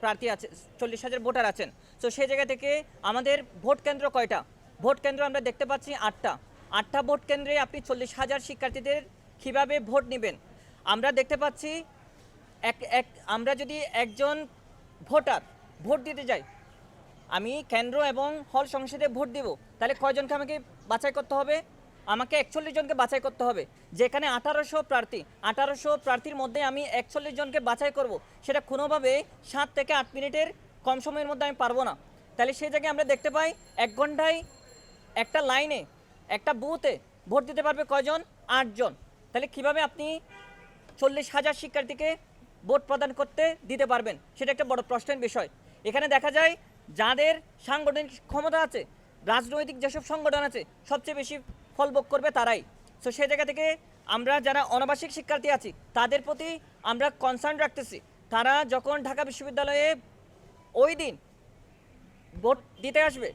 প্রার্থী আছে, 40,000 ভোটার আছেন। তো সেই জায়গা থেকে আমাদের ভোট কেন্দ্র কয়টা? ভোট কেন্দ্র আমরা দেখতে পাচ্ছি 8টা ভোট কেন্দ্রে আপনি 40,000 শিক্ষার্থীদের কীভাবে ভোট নেবেন? আমরা দেখতে পাচ্ছি আমরা যদি একজন ভোটার ভোট দিতে যাই, আমি কেন্দ্র এবং হল সংসদে ভোট দেব, তাহলে কয়জনকে আমাকে বাছাই করতে হবে? আমাকে 41 জনকে বাছাই করতে হবে। যেখানে 1800 প্রার্থীর মধ্যে আমি 41 জনকে বাছাই করব, সেটা কোনোভাবে 7 থেকে 8 মিনিটের কম সময়ের মধ্যে আমি পারবো না। তাহলে সেই জায়গায় আমরা দেখতে পাই 1 ঘন্টায় একটা লাইনে একটা বুথে ভোট দিতে পারবে কয়জন? 8 জন। তাহলে কিভাবে আপনি 40,000 শিক্ষার্থীকে ভোট প্রদান করতে দিতে পারবেন? সেটা একটা বড় প্রশ্নের বিষয়। এখানে দেখা যায় যাদের সাংগঠনিক ক্ষমতা আছে, রাজনৈতিক যেসব সংগঠন আছে, সবচেয়ে বেশি ফলভোগ করবে তারাই। সো সেই জায়গা থেকে আমরা যারা অনাবাসিক শিক্ষার্থী আছি তাদের প্রতি আমরা কনসার্ন রাখতেছি। তারা যখন ঢাকা বিশ্ববিদ্যালয়ে ওই দিন ভোট দিতে আসবে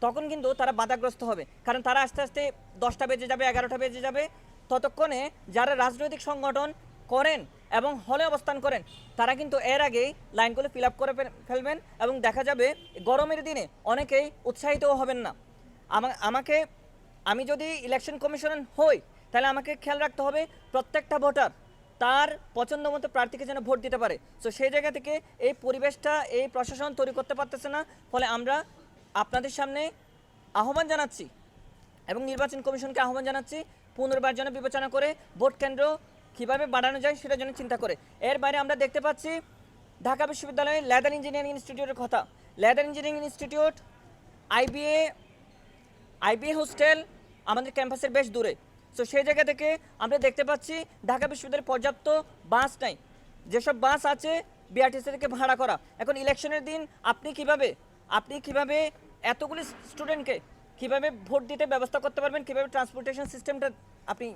তখন কিন্তু তারা বাধাগ্রস্ত হবে, কারণ তারা আস্তে আস্তে 10টা বেজে যাবে, 11টা বেজে যাবে। ততক্ষণে যারা রাজনৈতিক সংগঠন করেন এবং হলে অবস্থান করেন তারা কিন্তু এর আগেই লাইনগুলো ফিল আপ করে ফেলবেন এবং দেখা যাবে গরমের দিনে অনেকেই উৎসাহিতও হবেন না। আমি যদি ইলেকশন কমিশনার হই তাহলে আমাকে খেয়াল রাখতে হবে প্রত্যেকটা ভোটার তার পছন্দ মতো প্রার্থীকে যেন ভোট দিতে পারে। সো সেই জায়গা থেকে এই পরিবেশটা এই প্রশাসন তৈরি করতে পারতেছে না। ফলে আমরা আপনাদের সামনে আহ্বান জানাচ্ছি এবং নির্বাচন কমিশনকে আহ্বান জানাচ্ছি পুনর্বার যেন বিবেচনা করে ভোট কেন্দ্র কীভাবে বাড়ানো যায় সেটা যেন চিন্তা করে। এর বাইরে আমরা দেখতে পাচ্ছি ঢাকা বিশ্ববিদ্যালয়ের লেদার ইঞ্জিনিয়ারিং ইনস্টিটিউটের কথা। Leather engineering institute, IBA hostel আমাদের ক্যাম্পাসের বেশ দূরে। সো সেই জায়গা থেকে আমরা দেখতে পাচ্ছি ঢাকা বিশ্ববিদ্যালয়ে পর্যাপ্ত বাস নাই। যেসব বাস আছে বিআরটিসি থেকে ভাড়া করা। এখন ইলেকশনের দিন আপনি কিভাবে এতগুলি স্টুডেন্টকে কিভাবে ভোট দিতে ব্যবস্থা করতে পারবেন, কিভাবে ট্রান্সপোর্টেশন সিস্টেমটা আপনি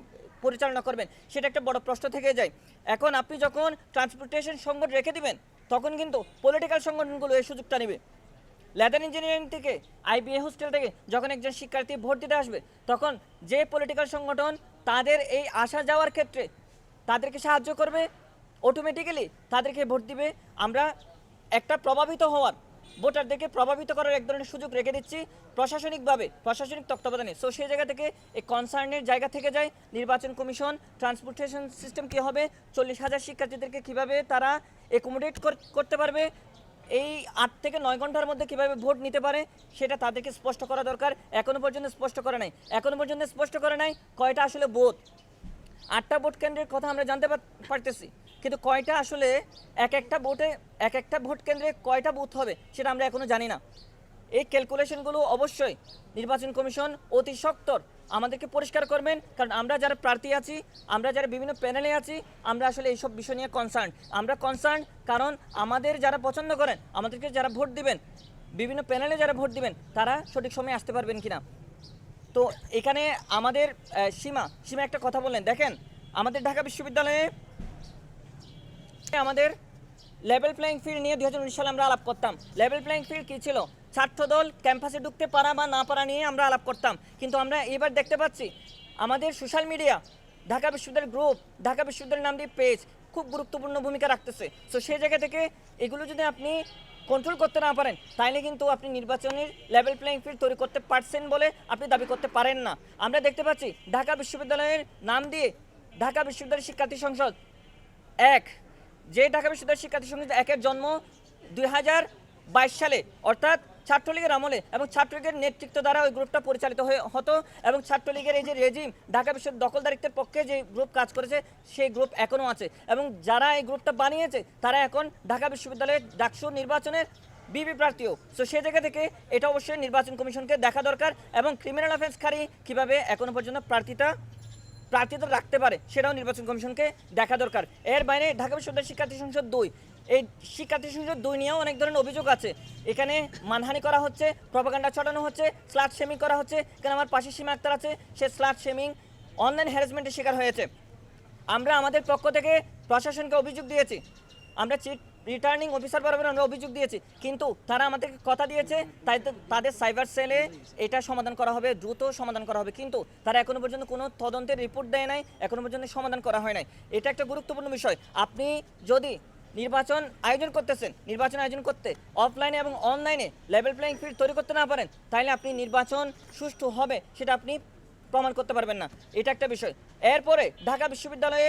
পরিচালনা করবেন, সেটা একটা বড় প্রশ্ন থেকে যায়। এখন আপনি যখন ট্রান্সপোর্টেশন সংকট রেখে দিবেন তখন কিন্তু পলিটিক্যাল সংগঠনগুলো এই সুযোগটা নেবে। লেদার ইঞ্জিনিয়ারিং থেকে, আইবিএ হোস্টেল থেকে যখন একজন শিক্ষার্থী ভোট দিতে আসবে তখন যে পলিটিক্যাল সংগঠন তাদের এই আসা যাওয়ার ক্ষেত্রে তাদেরকে সাহায্য করবে, অটোমেটিক্যালি তাদেরকে ভোট দিবে। আমরা একটা ভোটারদেরকে প্রভাবিত করার এক ধরনের সুযোগ রেখে দিচ্ছি প্রশাসনিক তত্ত্বাবধানে। সো সেই জায়গা থেকে এই কনসার্নের জায়গা থেকে যায় নির্বাচন কমিশন ট্রান্সপোর্টেশন সিস্টেম কী হবে, 40,000 শিক্ষার্থীদেরকে কীভাবে তারা অ্যাকোমোডেট করতে পারবে, এই 8 থেকে 9 ঘন্টার মধ্যে কীভাবে ভোট নিতে পারে সেটা তাদেরকে স্পষ্ট করা দরকার। এখনও পর্যন্ত স্পষ্ট করে নাই কয়টা আসলে বুথ। 8টা ভোট কেন্দ্রের কথা আমরা জানতে পারতেছি, কিন্তু কয়টা আসলে এক একটা ভোট কেন্দ্রে কয়টা বুথ হবে সেটা আমরা এখনও জানি না। এই ক্যালকুলেশনগুলো অবশ্যই নির্বাচন কমিশন অতি সত্বর আমাদেরকে পরিষ্কার করবেন, কারণ আমরা যারা প্রার্থী আছি, আমরা যারা বিভিন্ন প্যানেলে আছি, আমরা আসলে এইসব বিষয় নিয়ে কনসার্ন। কারণ আমাদের যারা পছন্দ করেন, আমাদেরকে যারা ভোট দিবেন, বিভিন্ন প্যানেলে যারা ভোট দিবেন তারা সঠিক সময়ে আসতে পারবেন কিনা। তো এখানে আমাদের সীমা একটা কথা বললেন। দেখেন আমাদের ঢাকা বিশ্ববিদ্যালয়ে আমাদের লেভেল প্লেইং ফিল্ড নিয়ে 2019 সালে আমরা আলাপ করতাম। লেভেল প্লেইং ফিল্ড কী ছিল? ছাত্রদল ক্যাম্পাসে ঢুকতে পারা বা না পারা নিয়ে আমরা আলাপ করতাম। কিন্তু আমরা এবার দেখতে পাচ্ছি আমাদের সোশ্যাল মিডিয়া, ঢাকা বিশ্ববিদ্যালয়ের গ্রুপ, ঢাকা বিশ্ববিদ্যালয়ের নাম দিয়ে পেজ খুব গুরুত্বপূর্ণ ভূমিকা রাখতেছে। সো সেই জায়গা থেকে এগুলো যদি আপনি কন্ট্রোল করতে না পারেন তাইলে কিন্তু আপনি নির্বাচনের লেভেল প্লেইং ফিল্ড তৈরি করতে পারছেন বলে আপনি দাবি করতে পারেন না। আমরা দেখতে পাচ্ছি ঢাকা বিশ্ববিদ্যালয়ের নাম দিয়ে ঢাকা বিশ্ববিদ্যালয় শিক্ষার্থী সংসদ ঢাকা বিশ্ববিদ্যালয় শিক্ষার্থী সংসদ 1-এর জন্ম 2022 সালে, অর্থাৎ ছাত্রলীগের আমলে, এবং ছাত্রলীগের নেতৃত্ব দ্বারা ওই গ্রুপটা পরিচালিত হতো। এবং ছাত্রলীগের এই যে রেজিম, ঢাকা বিশ্ববিদ্যালয় দখলদারিত্বের পক্ষে যে গ্রুপ কাজ করেছে সেই গ্রুপ এখনও আছে, এবং যারা এই গ্রুপটা বানিয়েছে তারা এখন ঢাকা বিশ্ববিদ্যালয়ের ডাকসু নির্বাচনের বিবি প্রার্থীও। সো সেই জায়গা থেকে এটা অবশ্যই নির্বাচন কমিশনকে দেখা দরকার, এবং ক্রিমিনাল অফেন্সকারী কীভাবে এখনও পর্যন্ত প্রার্থীতা রাখতে পারে সেটাও নির্বাচন কমিশনকে দেখা দরকার। এর বাইরে ঢাকা বিশ্ববিদ্যালয় শিক্ষার্থী সংসদ 2, এই শিক্ষার্থী সংসদ 2 নিয়েও অনেক ধরনের অভিযোগ আছে। এখানে মানহানি করা হচ্ছে, প্রপাগান্ডা ছড়ানো হচ্ছে, স্লাট শেমিং করা হচ্ছে। এখানে আমার পাশে সীমা আক্তার আছে, সে স্লাট শেমিং, অনলাইন হ্যারাসমেন্টের শিকার হয়েছে। আমরা আমাদের পক্ষ থেকে প্রশাসনকে অভিযোগ দিয়েছি, আমরা চিফ রিটার্নিং অফিসার বরাবর আমরা অভিযোগ দিয়েছি, কিন্তু তারা আমাদেরকে কথা দিয়েছে তাদের সাইবার সেলে এটা সমাধান করা হবে, দ্রুত সমাধান করা হবে, কিন্তু তারা এখনও পর্যন্ত কোনো তদন্তের রিপোর্ট দেয় নাই, এখনও পর্যন্ত সমাধান করা হয় নাই। এটা একটা গুরুত্বপূর্ণ বিষয়। আপনি যদি নির্বাচন আয়োজন করতেছেন, নির্বাচন আয়োজন করতে অফলাইনে এবং অনলাইনে লেভেল প্লেইং ফিল্ড তৈরি করতে না পারেন, তাহলে আপনি নির্বাচন সুষ্ঠু হবে সেটা আপনি প্রমাণ করতে পারবেন না। এটা একটা বিষয়। এরপরে ঢাকা বিশ্ববিদ্যালয়ে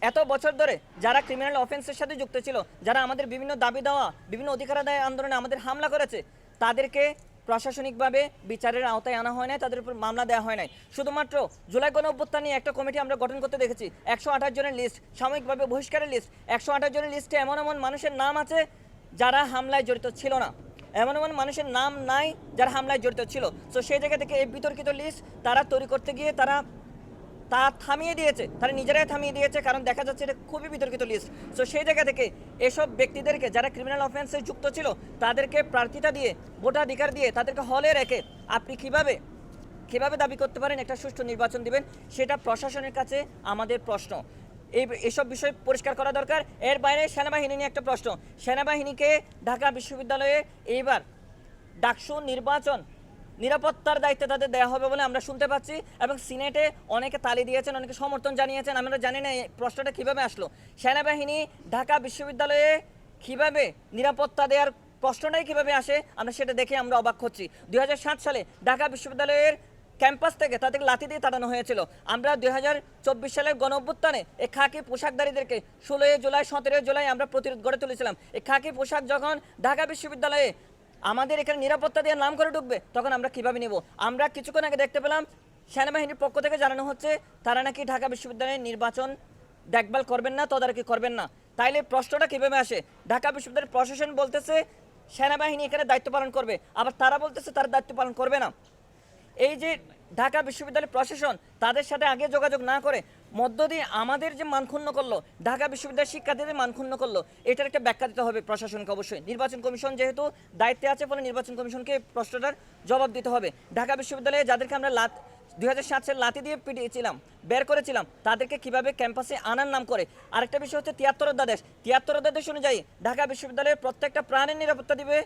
এত বছর ধরে যারা ক্রিমিনাল অফেন্সের সাথে যুক্ত ছিল, যারা আমাদের বিভিন্ন দাবি দেওয়া বিভিন্ন অধিকার আদায় আন্দোলনে আমাদের হামলা করেছে, তাদেরকে প্রশাসনিকভাবে বিচারের আওতায় আনা হয় নাই, তাদের উপর মামলা দেওয়া হয় নাই। শুধুমাত্র জুলাই গণঅভ্যুত্থান নিয়ে একটা কমিটি আমরা গঠন করতে দেখেছি, 128 জনের লিস্ট, সাময়িকভাবে বহিষ্কারের লিস্ট। 128 জনের লিস্টে এমন এমন মানুষের নাম আছে যারা হামলায় জড়িত ছিল না, এমন এমন মানুষের নাম নাই যারা হামলায় জড়িত ছিল। তো সেই জায়গা থেকে এই বিতর্কিত লিস্ট তারা তৈরি করতে গিয়ে তা থামিয়ে দিয়েছে, তারা নিজেরাই থামিয়ে দিয়েছে, কারণ দেখা যাচ্ছে এটা খুবই বিতর্কিত লিস্ট। তো সেই জায়গা থেকে এসব ব্যক্তিদেরকে যারা ক্রিমিনাল অফেন্সে যুক্ত ছিল তাদেরকে প্রার্থিতা দিয়ে, ভোটাধিকার দিয়ে তাদেরকে হলে রেখে আপনি কিভাবে দাবি করতে পারেন একটা সুষ্ঠু নির্বাচন দিবেন? সেটা প্রশাসনের কাছে আমাদের প্রশ্ন। এসব বিষয় পরিষ্কার করা দরকার। এর বাইরে সেনাবাহিনী নিয়ে একটা প্রশ্ন। সেনাবাহিনীকে ঢাকা বিশ্ববিদ্যালয়ে এইবার ডাকসু নির্বাচন নিরাপত্তার দায়িত্বে তাদের দেওয়া হবে বলে আমরা শুনতে পাচ্ছি, এবং সিনেটে অনেকে তালি দিয়েছেন, অনেকে সমর্থন জানিয়েছেন। আমরা জানি না এই প্রশ্নটা কীভাবে আসলো। সেনাবাহিনী ঢাকা বিশ্ববিদ্যালয়ে কীভাবে নিরাপত্তা দেওয়ার প্রশ্নটাই কীভাবে আসে, আমরা সেটা দেখে আমরা অবাক হচ্ছি। 2007 সালে ঢাকা বিশ্ববিদ্যালয়ের ক্যাম্পাস থেকে তাদেরকে লাথি দিয়ে তাড়ানো হয়েছিল। আমরা 2024 সালের গণঅভ্যুত্থানে এই খাকি পোশাকধারীদেরকে 16 জুলাই 17 জুলাই আমরা প্রতিরোধ গড়ে তুলেছিলাম। এই খাকি পোশাক যখন ঢাকা বিশ্ববিদ্যালয়ে আমাদের এখানে নিরাপত্তা দেওয়ার নাম করে ঢুকবে, তখন আমরা কিভাবে নিব? আমরা কিছুক্ষণ আগে দেখতে পেলাম সেনাবাহিনীর পক্ষ থেকে জানানো হচ্ছে তারা নাকি ঢাকা বিশ্ববিদ্যালয়ের নির্বাচন দেখভাল করবেন না, তদারকি করবেন না। তাইলে প্রশ্নটা কীভাবে আসে? ঢাকা বিশ্ববিদ্যালয়ের প্রশাসন বলতেছে সেনাবাহিনী এখানে দায়িত্ব পালন করবে, আবার তারা বলতেছে তারা দায়িত্ব পালন করবে না। এই যে ঢাকা বিশ্ববিদ্যালয়ের প্রশাসন তাদের সাথে আগে যোগাযোগ না করে মধ্য দিয়ে আমাদের যে মানক্ষুণ্ণ করলো, ঢাকা বিশ্ববিদ্যালয়ের শিক্ষার্থীদের মানক্ষুণ্ণ করলো, এটার একটা ব্যাখ্যা দিতে হবে প্রশাসনকে। অবশ্যই নির্বাচন কমিশন যেহেতু দায়িত্বে আছে, ফলে নির্বাচন কমিশনকে প্রশ্নটার জবাব দিতে হবে। ঢাকা বিশ্ববিদ্যালয়ে যাদেরকে আমরা 2007 সালে লাথি দিয়ে পিটিয়েছিলাম, বের করেছিলাম, তাদেরকে কিভাবে ক্যাম্পাসে আনার নাম করে। আরেকটা বিষয় হচ্ছে 73 অধ্যাদেশ। 73 অধ্যাদেশ অনুযায়ী ঢাকা বিশ্ববিদ্যালয়ের প্রত্যেকটা প্রাণের নিরাপত্তা দিবে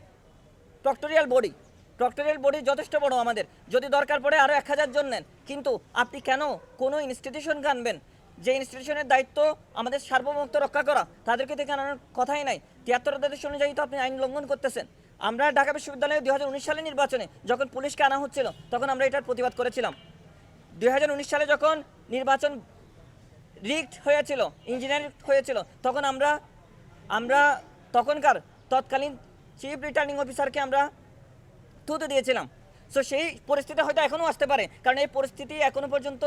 প্রক্টোরিয়াল বডি। প্রক্টোরিয়াল বডি যথেষ্ট বড়, আমাদের যদি দরকার পড়ে আরও 1000 জন নেন, কিন্তু আপনি কেন কোনো ইনস্টিটিউশনকে আনবেন যে ইনস্টিটিউশনের দায়িত্ব আমাদের সার্বভৌমত্ব রক্ষা করা, তাদেরকে থেকে আনার কথাই নাই। 73 অধ্যাদেশ অনুযায়ী তো আপনি আইন লঙ্ঘন করতেছেন। আমরা ঢাকা বিশ্ববিদ্যালয়ে 2019 সালের নির্বাচনে যখন পুলিশকে আনা হচ্ছিল, তখন আমরা এটার প্রতিবাদ করেছিলাম। 2019 সালে যখন নির্বাচন রিগড হয়েছিল, ইঞ্জিনিয়ারিং হয়েছিল, তখন আমরা তখনকার তৎকালীন চিফ রিটার্নিং অফিসারকে আমরা থুতু দিয়েছিলাম। সো সেই পরিস্থিতি হয়তো এখনও আসতে পারে, কারণ এই পরিস্থিতি এখনো পর্যন্ত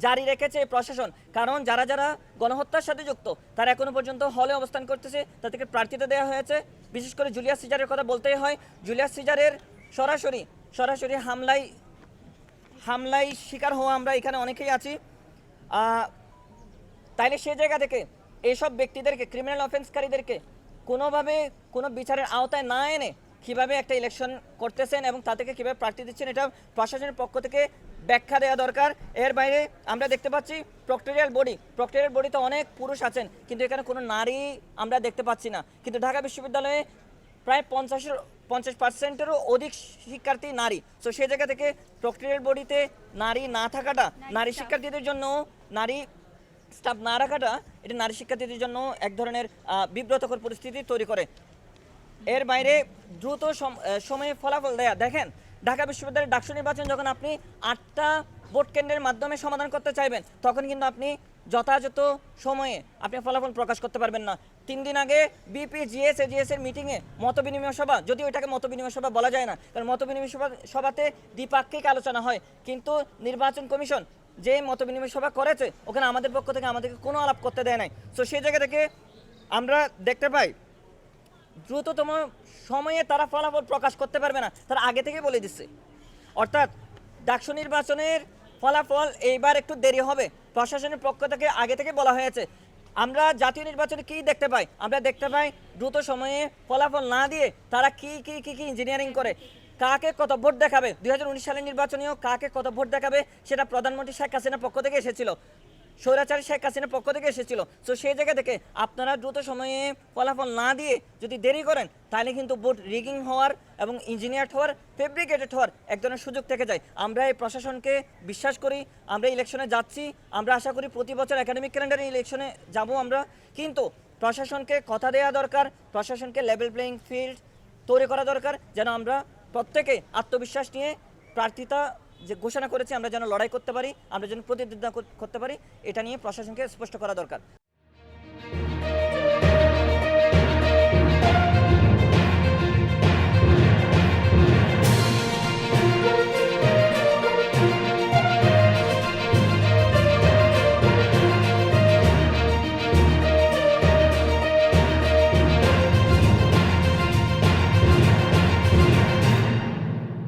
জারি রেখেছে প্রশাসন। কারণ যারা গণহত্যার সাথে যুক্ত তারা এখনো পর্যন্ত হলে অবস্থান করতেছে, তাদেরকে প্রার্থিতা দেওয়া হয়েছে। বিশেষ করে জুলিয়াস সিজারের কথা বলতেই হয়। জুলিয়াস সিজারের সরাসরি হামলায় শিকার হওয়া আমরা এখানে অনেকেই আছি। তাইলে সে জায়গা থেকে এইসব ব্যক্তিদেরকে, ক্রিমিনাল অফেন্সকারীদেরকে কোনোভাবে কোনো বিচারের আওতায় না এনে কীভাবে একটা ইলেকশন করতেছেন এবং তাদেরকে কীভাবে প্রার্থী দিচ্ছেন, এটা প্রশাসনের পক্ষ থেকে ব্যাখ্যা দেওয়া দরকার। এর বাইরে আমরা দেখতে পাচ্ছি প্রক্টোরিয়াল বডিতে অনেক পুরুষ আছেন, কিন্তু এখানে কোনো নারী আমরা দেখতে পাচ্ছি না। কিন্তু ঢাকা বিশ্ববিদ্যালয়ে প্রায় 50%-এরও অধিক শিক্ষার্থী নারী। সো সেই জায়গা থেকে প্রক্টোরিয়াল বডিতে নারী না থাকাটা, নারী শিক্ষার্থীদের জন্য, নারী স্টাফ না রাখাটা, এটা নারী শিক্ষার্থীদের জন্য এক ধরনের বিব্রতকর পরিস্থিতি তৈরি করে। এর বাইরে দ্রুত সময়ে ফলাফল দেয়া। দেখেন, ঢাকা বিশ্ববিদ্যালয়ের ডাকসু নির্বাচন যখন আপনি 8টা ভোট কেন্দ্রের মাধ্যমে সমাধান করতে চাইবেন, তখন কিন্তু আপনি যথাযথ সময়ে আপনি ফলাফল প্রকাশ করতে পারবেন না। 3 দিন আগে বিপিজিএস এজিএস এর মিটিংয়ে মতবিনিময় সভা, যদিও এটাকে মতবিনিময় সভা বলা যায় না, কারণ মতবিনিময় সভাতে দ্বিপাক্ষিক আলোচনা হয়, কিন্তু নির্বাচন কমিশন যে মতবিনিময় সভা করেছে ওখানে আমাদের পক্ষ থেকে আমাদেরকে কোনো আলাপ করতে দেয় নাই। সো সেই জায়গা থেকে আমরা দেখতে পাই দ্রুততম সময়ে তারা ফলাফল প্রকাশ করতে পারবে না, তারা আগে থেকে বলে দিচ্ছে। অর্থাৎ ডাকসু নির্বাচনের ফলাফল এইবার একটু দেরি হবে, প্রশাসনের পক্ষ থেকে আগে থেকে বলা হয়েছে। আমরা জাতীয় নির্বাচনে কি দেখতে পাই? আমরা দেখতে পাই দ্রুত সময়ে ফলাফল না দিয়ে তারা কি ইঞ্জিনিয়ারিং করে, কাকে কত ভোট দেখাবে। 2019 সালের নির্বাচনেও কাকে কত ভোট দেখাবে সেটা প্রধানমন্ত্রী শেখ হাসিনার পক্ষ থেকে এসেছিল, স্বৈরাচারী শেখ হাসিনার পক্ষ থেকে এসেছিল। সো সেই জায়গা থেকে আপনারা দ্রুত সময়ে ফলাফল না দিয়ে যদি দেরি করেন, তাহলে কিন্তু ভোট রিগিং হওয়ার এবং ইঞ্জিনিয়ার হওয়ার, ফেব্রিকেটেড হওয়ার এক ধরনের সুযোগ থেকে যায়। আমরা এই প্রশাসনকে বিশ্বাস করি, আমরা ইলেকশনে যাচ্ছি, আমরা আশা করি প্রতি বছর একাডেমিক ক্যালেন্ডারে ইলেকশনে যাব আমরা, কিন্তু প্রশাসনকে কথা দেওয়া দরকার, প্রশাসনকে লেভেল প্লেইং ফিল্ড তৈরি করা দরকার, যেন আমরা প্রত্যেকে আত্মবিশ্বাস নিয়ে প্রার্থিতা যে ঘোষণা করেছি আমরা যেন লড়াই করতে পারি, আমরা যেন প্রতিদ্বন্দ্বিতা করতে পারি, এটা নিয়ে প্রশাসনকে স্পষ্ট করা দরকার।